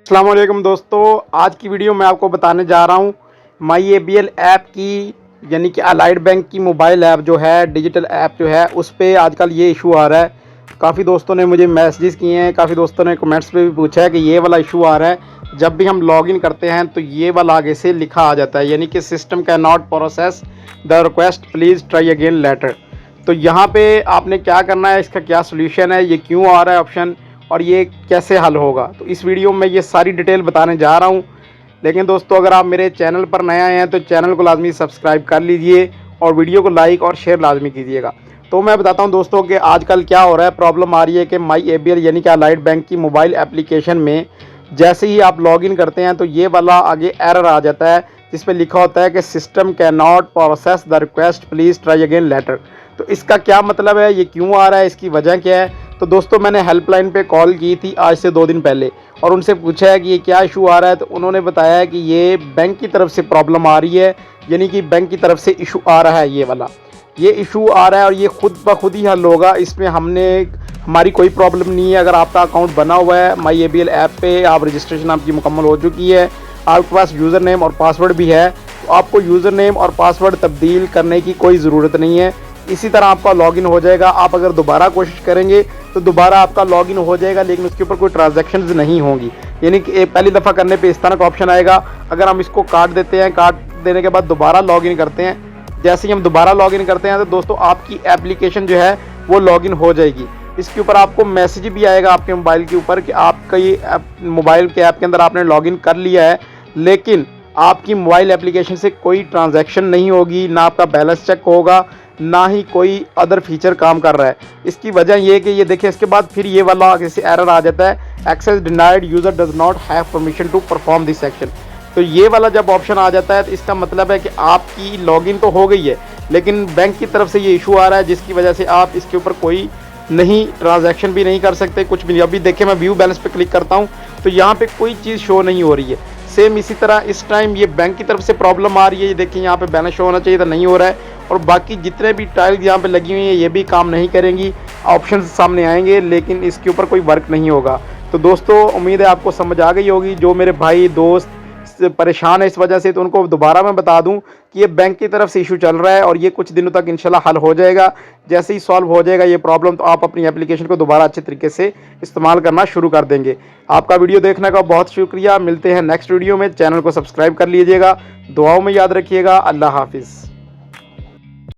अस्सलाम वालेकुम दोस्तों, आज की वीडियो में आपको बताने जा रहा हूँ MyABL ऐप की, यानी कि अलाइड बैंक की मोबाइल ऐप जो है, डिजिटल ऐप जो है, उस पे आजकल ये इशू आ रहा है। काफ़ी दोस्तों ने मुझे मैसेजेस किए हैं, काफ़ी दोस्तों ने कमेंट्स पे भी पूछा है कि ये वाला इशू आ रहा है। जब भी हम लॉगिन करते हैं तो ये वाला आगे से लिखा आ जाता है, यानी कि system can not process the request, please try again later. तो यहाँ पे आपने क्या करना है, इसका क्या सोल्यूशन है, ये क्यों आ रहा है ऑप्शन, और ये कैसे हल होगा, तो इस वीडियो में ये सारी डिटेल बताने जा रहा हूँ। लेकिन दोस्तों, अगर आप मेरे चैनल पर नए आए हैं तो चैनल को लाजमी सब्सक्राइब कर लीजिए और वीडियो को लाइक और शेयर लाजमी कीजिएगा। तो मैं बताता हूँ दोस्तों कि आजकल क्या हो रहा है। प्रॉब्लम आ रही है कि MyABL यानी कि अलाइड बैंक की मोबाइल एप्लीकेशन में जैसे ही आप लॉगिन करते हैं तो ये वाला आगे एरर आ जाता है, जिसमें लिखा होता है कि system can not process the request, please try again later. तो इसका क्या मतलब है, ये क्यों आ रहा है, इसकी वजह क्या है। तो दोस्तों, मैंने हेल्पलाइन पे कॉल की थी आज से 2 दिन पहले और उनसे पूछा है कि ये क्या इशू आ रहा है। तो उन्होंने बताया है कि ये बैंक की तरफ से प्रॉब्लम आ रही है, यानी कि बैंक की तरफ से इशू आ रहा है, ये वाला ये इशू आ रहा है और ये खुद ब खुद ही हल होगा। इसमें हमारी कोई प्रॉब्लम नहीं है। अगर आपका अकाउंट बना हुआ है MyABL ऐप पे, आप रजिस्ट्रेशन आपकी मुकम्मल हो चुकी है, आपके पास यूज़र नेम और पासवर्ड भी है, तो आपको यूज़र नेम और पासवर्ड तब्दील करने की कोई ज़रूरत नहीं है। इसी तरह आपका लॉगिन हो जाएगा। आप अगर दोबारा कोशिश करेंगे तो दोबारा आपका लॉगिन हो जाएगा, लेकिन उसके ऊपर कोई ट्रांजैक्शंस नहीं होंगी। यानी कि पहली दफ़ा करने पे इस तरह का ऑप्शन आएगा। अगर हम इसको काट देते हैं, काट देने के बाद दोबारा लॉगिन करते हैं, जैसे ही हम दोबारा लॉगिन करते हैं तो दोस्तों आपकी एप्लीकेशन जो है वो लॉगिन हो जाएगी। इसके ऊपर आपको मैसेज भी आएगा आपके मोबाइल के ऊपर कि आपका ये मोबाइल के ऐप के अंदर आपने लॉगिन कर लिया है, लेकिन आपकी मोबाइल एप्लीकेशन से कोई ट्रांजैक्शन नहीं होगी, ना आपका बैलेंस चेक होगा, ना ही कोई अदर फीचर काम कर रहा है। इसकी वजह ये है कि ये देखिए, इसके बाद फिर ये वाला जैसे एरर आ जाता है, access denied, user does not have permission to perform this action. तो ये वाला जब ऑप्शन आ जाता है तो इसका मतलब है कि आपकी लॉगिन तो हो गई है, लेकिन बैंक की तरफ से ये इशू आ रहा है, जिसकी वजह से आप इसके ऊपर कोई नहीं ट्रांजैक्शन भी नहीं कर सकते, कुछ भी नहीं। अभी देखिए, मैं व्यू बैलेंस पे क्लिक करता हूँ तो यहाँ पे कोई चीज़ शो नहीं हो रही है। सेम इसी तरह इस टाइम ये बैंक की तरफ से प्रॉब्लम आ रही है। ये देखिए, यहाँ पे बैलेंस शो होना चाहिए था, नहीं हो रहा है, और बाकी जितने भी टाइल्स यहाँ पे लगी हुई हैं ये भी काम नहीं करेंगी। ऑप्शन सामने आएंगे लेकिन इसके ऊपर कोई वर्क नहीं होगा। तो दोस्तों, उम्मीद है आपको समझ आ गई होगी। जो मेरे भाई दोस्त परेशान है इस वजह से, तो उनको दोबारा मैं बता दूं कि ये बैंक की तरफ से इशू चल रहा है और ये कुछ दिनों तक इंशाल्लाह हल हो जाएगा। जैसे ही सॉल्व हो जाएगा ये प्रॉब्लम, तो आप अपनी एप्लीकेशन को दोबारा अच्छे तरीके से इस्तेमाल करना शुरू कर देंगे। आपका वीडियो देखने का बहुत शुक्रिया। मिलते हैं नेक्स्ट वीडियो में। चैनल को सब्सक्राइब कर लीजिएगा, दुआओं में याद रखिएगा। अल्लाह हाफिज़।